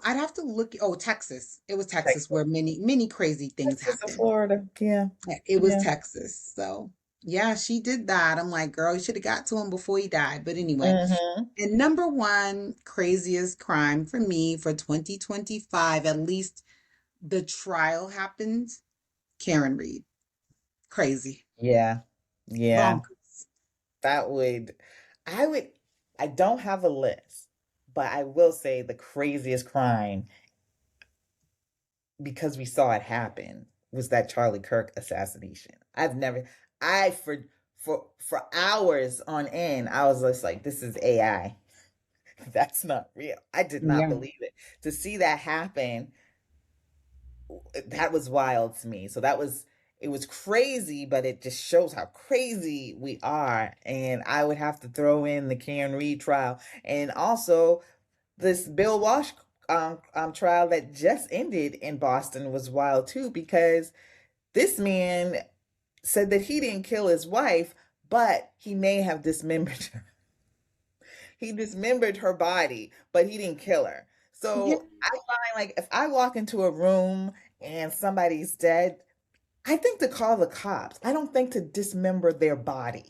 have to look. Oh, Texas. It was Texas Texas. where many crazy things Texas or happen. Florida? Yeah, Yeah, it was yeah. Texas. So, yeah, she did that. I'm like, girl, you should have got to him before he died. But anyway, Mm-hmm. and number one craziest crime for me for 2025, at least the trial happened. Karen Reed. Crazy. Yeah, yeah. Bonkers. That would, I would, I don't have a list, but I will say the craziest crime, because we saw it happen, was that Charlie Kirk assassination. I've never, I for hours on end, I was just like, this is AI. That's not real. I did not Yeah. believe it. To see that happen, that was wild to me. So it was crazy, but it just shows how crazy we are. And I would have to throw in the Karen Reed trial and also this Bill Walsh trial that just ended in Boston was wild too, because this man said that he didn't kill his wife, but he may have dismembered her. He dismembered her body, but he didn't kill her. Yeah. So I find, like, if I walk into a room and somebody's dead, I think to call the cops. I don't think to dismember their body.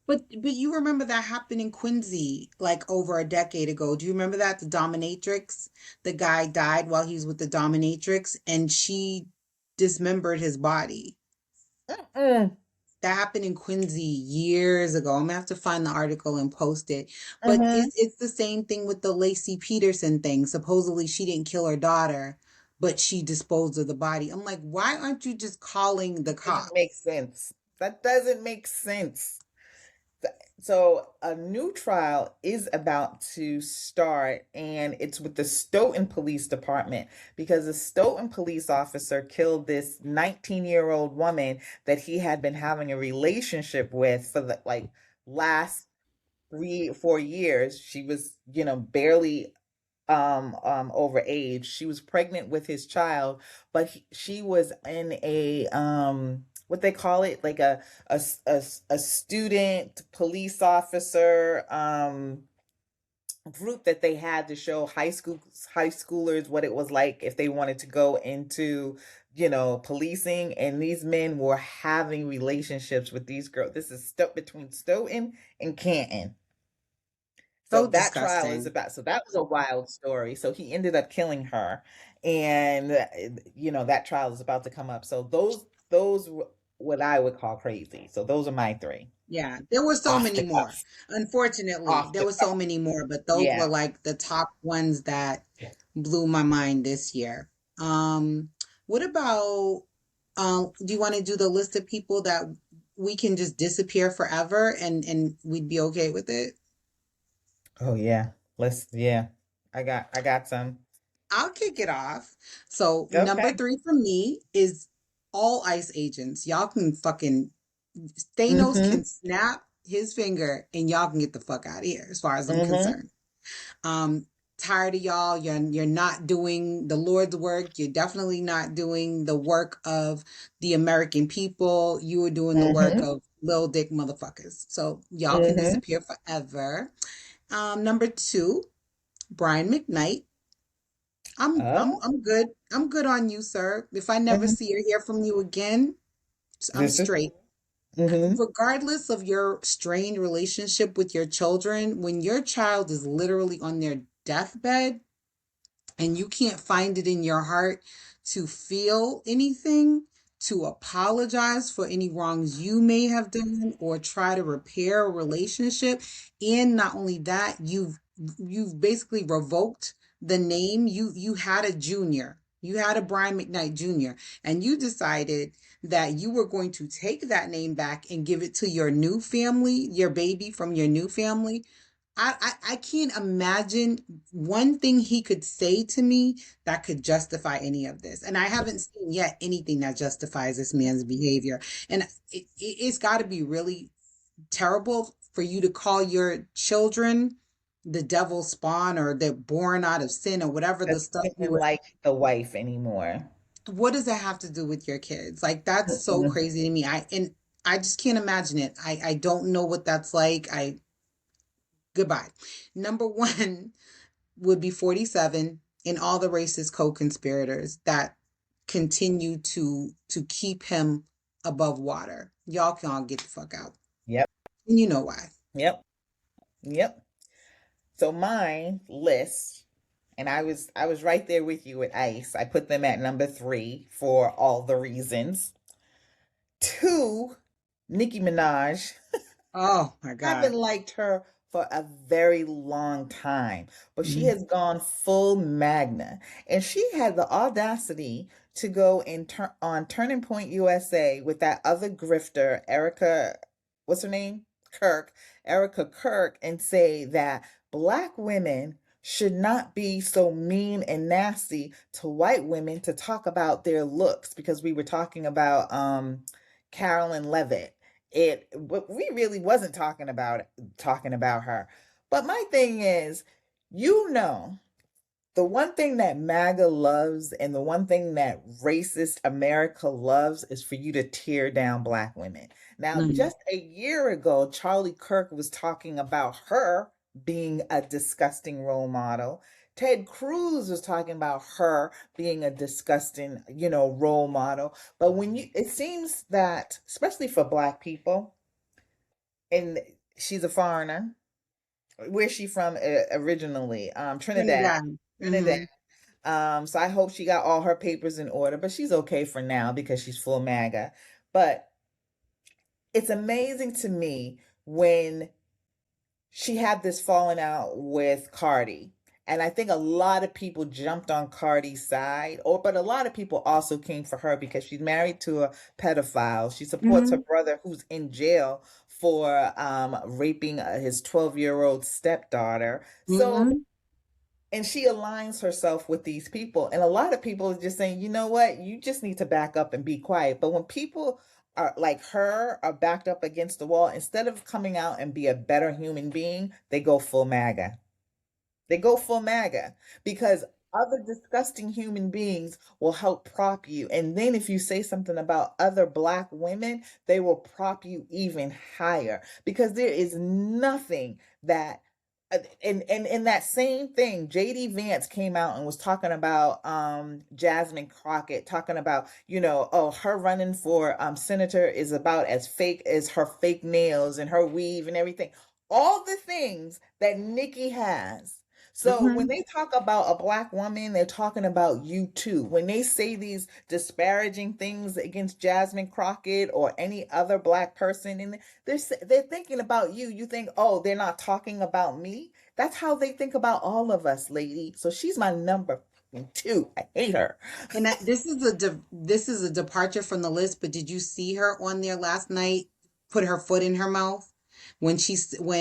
But you remember that happened in Quincy like over a decade ago. Do you remember that? The dominatrix? The guy died while he was with the dominatrix and she dismembered his body. Mm-mm, That happened in Quincy years ago. I'm gonna have to find the article and post it. But mm-hmm. it's the same thing with the Lacey Peterson thing. Supposedly she didn't kill her daughter, but she disposed of the body. I'm like, why aren't you just calling the Doesn't cops? make sense. That doesn't make sense. So a new trial is about to start, and it's with the Stoughton Police Department because a Stoughton police officer killed this 19-year-old woman that he had been having a relationship with for the like last 3 or 4 years. She was, barely over age. She was pregnant with his child, but she was in a what they call it, like a student police officer group that they had to show high schoolers what it was like if they wanted to go into policing, and these men were having relationships with these girls. This is stuck between Stoughton and Canton. So So that trial is disgusting. about, so that was a wild story. So he ended up killing her. And that trial is about to come up. So those what I would call crazy. So those are my three. Yeah, there were so Off many the more. cuff. Unfortunately, Off there the were so cuff. many more, but those were Yeah. like the top ones that blew my mind this year. Um, what about do you want to do the list of people that we can just disappear forever and we'd be okay with it? Oh yeah. Yeah. I got some. I'll kick it off. So number Okay. 3 for me is all ICE agents. Y'all can fucking Thanos Mm-hmm. can snap his finger and y'all can get the fuck out of here, as far as I'm Mm-hmm. concerned. Um, Tired of y'all. You're not doing the Lord's work. You're definitely not doing the work of the American people. You are doing the work Mm-hmm. of little dick motherfuckers. So y'all can Mm-hmm. disappear forever. Number 2, Brian McKnight. Oh. I'm good. I'm good on you, sir. If I never Mm-hmm. see or hear from you again, I'm This is. straight. Mm-hmm. Regardless of your strained relationship with your children, when your child is literally on their deathbed and you can't find it in your heart to feel anything, to apologize for any wrongs you may have done or try to repair a relationship, and not only that, you've basically revoked the name. You had a junior. You had a Brian McKnight Jr. and you decided that you were going to take that name back and give it to your new family, your baby from your new family. I can't imagine one thing he could say to me that could justify any of this. And I haven't seen yet anything that justifies this man's behavior. And it's got to be really terrible for you to call your children the devil's spawn or they're born out of sin or whatever the Doesn't stuff you even were. like the wife anymore. What does that have to do with your kids? Like, that's so Mm-mm. crazy to me. I just can't imagine it. I don't know what that's like. I Goodbye. Number 1 would be 47 and all the racist co-conspirators that continue to keep him above water. Y'all can all get the fuck out. Yep. And you know why. Yep. Yep. So my list, and I was right there with you with Ice. I put them at number three for all the reasons. Two, Nicki Minaj. Oh my Haven't God. liked her for a very long time, but she Mhm. has gone full Magna, and she had the audacity to go and turn on Turning Point USA with that other grifter, Erica, what's her name? Kirk, Erica Kirk, and say that black women should not be so mean and nasty to white women to talk about their looks because we were talking about Carolyn Levitt. We really wasn't talking about her. But my thing is, you know, the one thing that MAGA loves and the one thing that racist America loves is for you to tear down black women. Now, Mhm. just a year ago, Charlie Kirk was talking about her being a disgusting role model. Ted Cruz was talking about her being a disgusting, role model. But it seems that, especially for black people, and she's a foreigner. Where's she from originally? Trinidad. Trinidad. Trinidad. Hmm. So I hope she got all her papers in order, but she's okay for now because she's full MAGA. But it's amazing to me when she had this falling out with Cardi. And I think a lot of people jumped on Cardi's side, but a lot of people also came for her because she's married to a pedophile. She supports her Hmm. brother who's in jail for raping his 12-year-old stepdaughter. So, Hmm. and she aligns herself with these people. And a lot of people are just saying, you know what, you just need to back up and be quiet. But when people are like her are backed up against the wall, instead of coming out and be a better human being, they go full MAGA. They go full MAGA because other disgusting human beings will help prop you. And then if you say something about other black women, they will prop you even higher because there is nothing that and in that same thing, JD Vance came out and was talking about Jasmine Crockett, talking about, oh, her running for senator is about as fake as her fake nails and her weave and everything. All the things that Nikki has. So when Hmm. they talk about a black woman, they're talking about you too. When they say these disparaging things against Jasmine Crockett or any other black person in, they're thinking about you. You think, oh, they're not talking about me. That's how they think about all of us, lady. So she's my number two. I hate her. And this is a departure from the list, but did you see her on there last night put her foot in her mouth when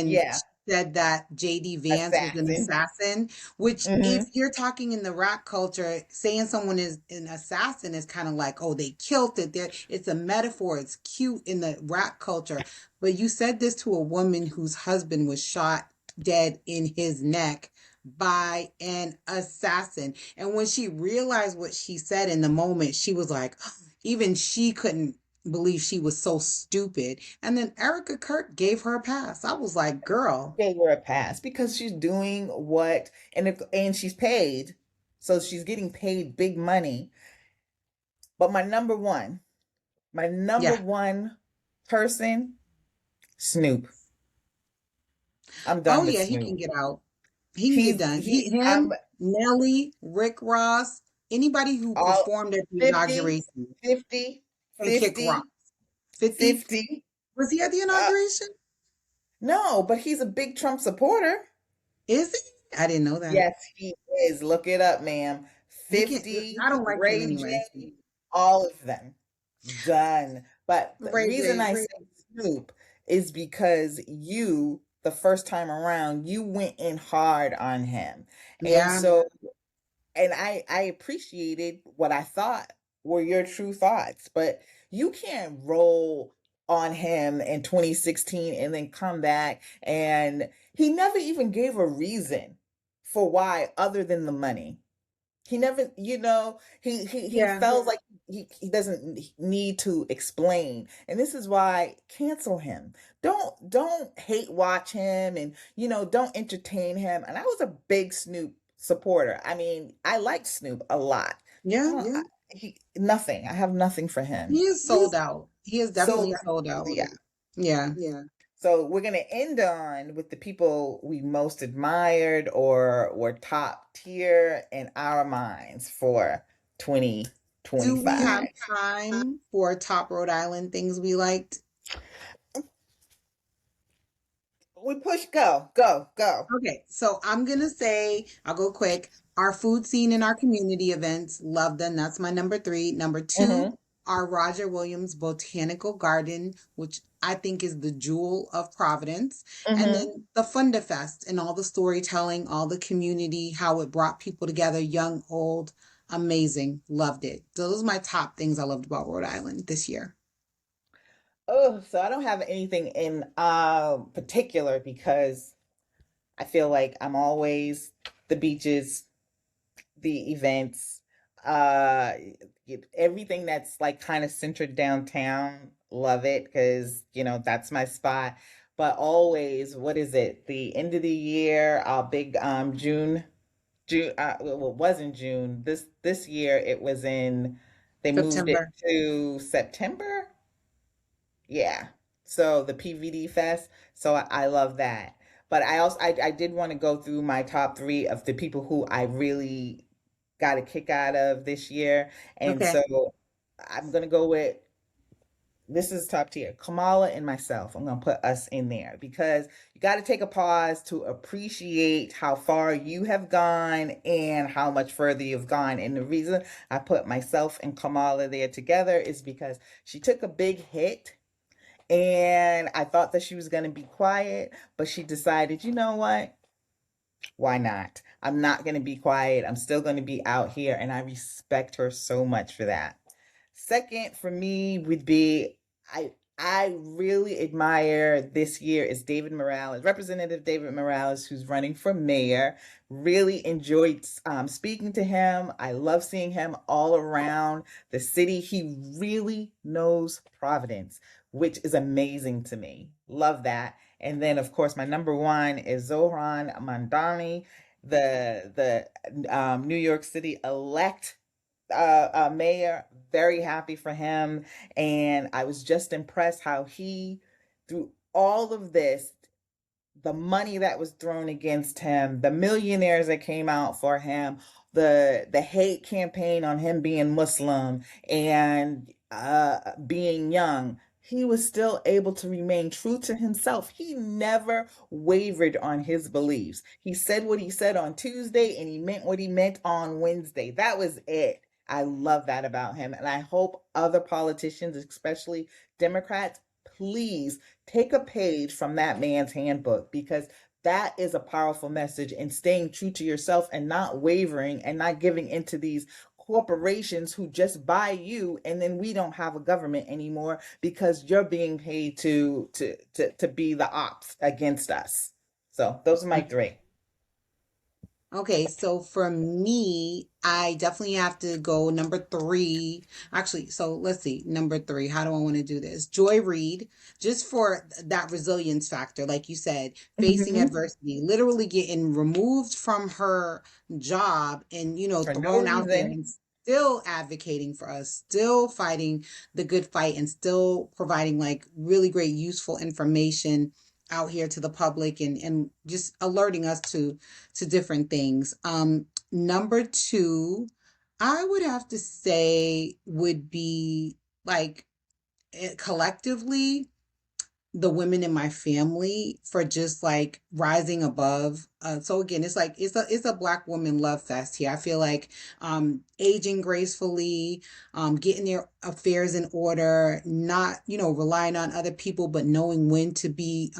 Yeah, she said that JD Vance was an assassin. assassin, which if Hmm. you're talking in the rap culture, saying someone is an assassin is kind of like, oh, they killed it. There, it's a metaphor. It's cute in the rap culture. But you said this to a woman whose husband was shot dead in his neck by an assassin. And when she realized what she said in the moment, she was like, even she couldn't believe she was so stupid. And then Erica Kirk gave her a pass. I was like, girl, Gave her a pass because she's doing what, and she's paid, so she's getting paid big money. But my number yeah. one person, Snoop. I'm Oh done with yeah, he Snoop. can get out. He can get done. I'm Nelly, Rick Ross, anybody who all performed at the 50, inauguration 50, can kick rock. 50, 50? 50. Was he at the Uh, inauguration? no, but he's a big Trump supporter. Is he? I didn't know that. Yes, he is. Look it up, ma'am. He can. 50, I don't like him Ray anyway. J, all of them. Done. But the Ray reason J. I say Snoop is because you, the first time around, you went in hard on him. And Yeah. so, and I appreciated what I thought were your true thoughts, but you can't roll on him in 2016 and then come back, and he never even gave a reason for why other than the money. He never, he Yeah. felt like he doesn't need to explain. And this is why cancel him. Don't hate watch him, and don't entertain him. And I was a big Snoop supporter. I mean, I liked Snoop a lot. I Yeah. don't he nothing. I have nothing for He him. is sold He's out. He is sold definitely out. sold out. Yeah. Yeah. So we're going to end on with the people we most admired or were top tier in our minds for Do we 2025. have time for top Rhode Island things we liked? We push go, go, go. Okay, so I'm gonna say, I'll go quick. Our food scene in our community events, love them. That's my number three. Number two, Mm-hmm. our Roger Williams Botanical Garden, which I think is the jewel of Providence. And Mm-hmm. then the Funda Fest and all the storytelling, all the community, how it brought people together, young, old, amazing. Loved it. So those are my top things I loved about Rhode Island this year. Oh, so I don't have anything in particular because I feel like I'm always the beaches, the events, uh everything that's like kind of centered downtown. Love it because that's my spot. But always, what is it? The end of the year, our big June well, it was in June. This year it was in they moved it September. to September. Yeah. So the PVD Fest. So I love that. But I did want to go through my top three of the people who I really got a kick out of this year. And Okay. so I'm gonna go with this is top tier. Kamala and myself. I'm gonna put us in there because you got to take a pause to appreciate how far you have gone and how much further you've gone. And the reason I put myself and Kamala there together is because she took a big hit and I thought that she was going to be quiet, but she decided, you know what? Why not? I'm not going to be quiet. I'm still going to be out here, and I respect her so much for that. Second for me would be I. I really admire this year is David Morales, Representative David Morales, who's running for mayor. Really enjoyed speaking to him. I love seeing him all around the city. He really knows Providence, which is amazing to me. Love that. And then, of course, my number one is Zohran Mandani, the New York City elect mayor. Very happy for him. And I was just impressed how he, through all of this, the money that was thrown against him, the millionaires that came out for him, the hate campaign on him being Muslim and being young, he was still able to remain true to himself. He never wavered on his beliefs. He said what he said on Tuesday and he meant what he meant on Wednesday. That was it. I love that about him. And I hope other politicians, especially Democrats, please take a page from that man's handbook, because that is a powerful message, and staying true to yourself and not wavering and not giving into these corporations who just buy you, and then we don't have a government anymore because you're being paid to be the ops against us. So those are my three. Okay, so for me, I definitely have to go number three. Actually, so let's see, number three. How do I want to do this? Joy Reid, just for that resilience factor, like you said, facing Mhm. adversity, literally getting removed from her job and, For no thrown out there reason. and still advocating for us, still fighting the good fight and still providing like really great, useful information out here to the public and just alerting us to different things. Number two, I would have to say would be like collectively the women in my family for just like rising above. So again, it's like it's a black woman love fest here. I feel like aging gracefully, getting their affairs in order, not relying on other people, but knowing when to be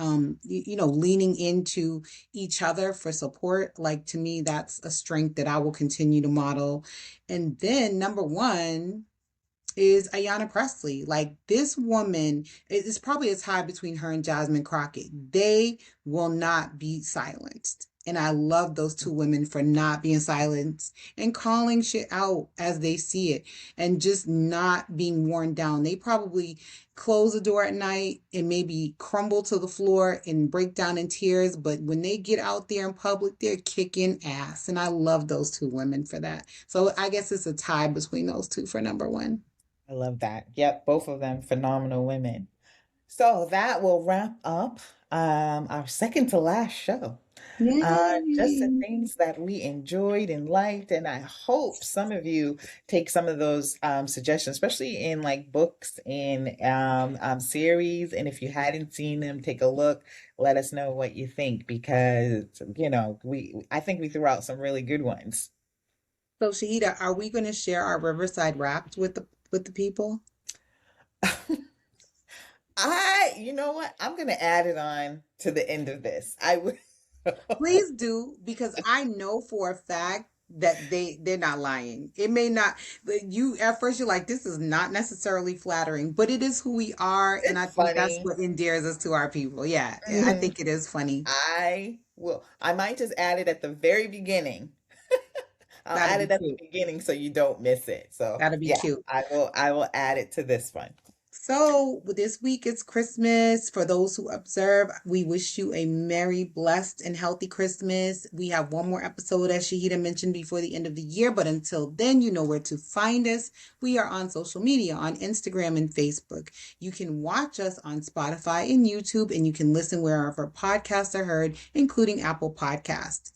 leaning into each other for support. Like to me, that's a strength that I will continue to model. And then number one is Ayanna Presley. Like this woman, it's probably a tie between her and Jasmine Crockett. They will not be silenced. And I love those two women for not being silenced and calling shit out as they see it and just not being worn down. They probably close the door at night and maybe crumble to the floor and break down in tears. But when they get out there in public, they're kicking ass. And I love those two women for that. So I guess it's a tie between those two for number one. I love that. Yep, both of them phenomenal women. So that will wrap up our second to last show. Just the Yay! things that we enjoyed and liked, and I hope some of you take some of those suggestions, especially in like books and series. And if you hadn't seen them, take a look. Let us know what you think, because I think we threw out some really good ones. So Shahida, are we going to share our Riverside Wrapped with the people? You know what? I'm gonna add it on to the end of this. I would. Please do, because I know for a fact that they're not lying. It may not you at first you're like this is not necessarily flattering, but it is who we are, and It's I think that's funny. what endears us to our people. Yeah, I Mhm. think it is funny. I will. I might just add it at the very beginning. I'll That'll add be it at the cute. beginning so you don't miss it. So That'll be yeah, cute. I will add it to this one. So, this week is Christmas. For those who observe, we wish you a merry, blessed, and healthy Christmas. We have one more episode, as Shahida mentioned, before the end of the year. But until then, you know where to find us. We are on social media on Instagram and Facebook. You can watch us on Spotify and YouTube, and you can listen wherever podcasts are heard, including Apple Podcasts.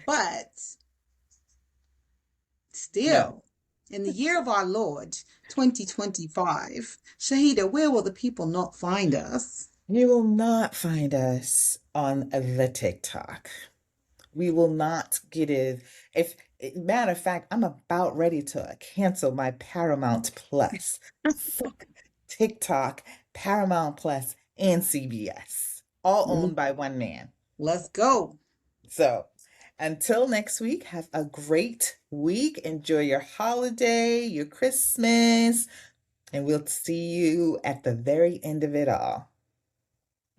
But No, still, in the year of our Lord, 2025, Shahida, where will the people not find us? you will not find us on the TikTok. We will not get it. If matter of fact, I'm about ready to cancel my Paramount Plus. Fuck TikTok, Paramount Plus, and CBS, all owned by one man. Let's go. So until next week, have a great week. Enjoy your holiday, your Christmas. And we'll see you at the very end of it all.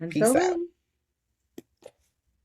Until Peace out. then.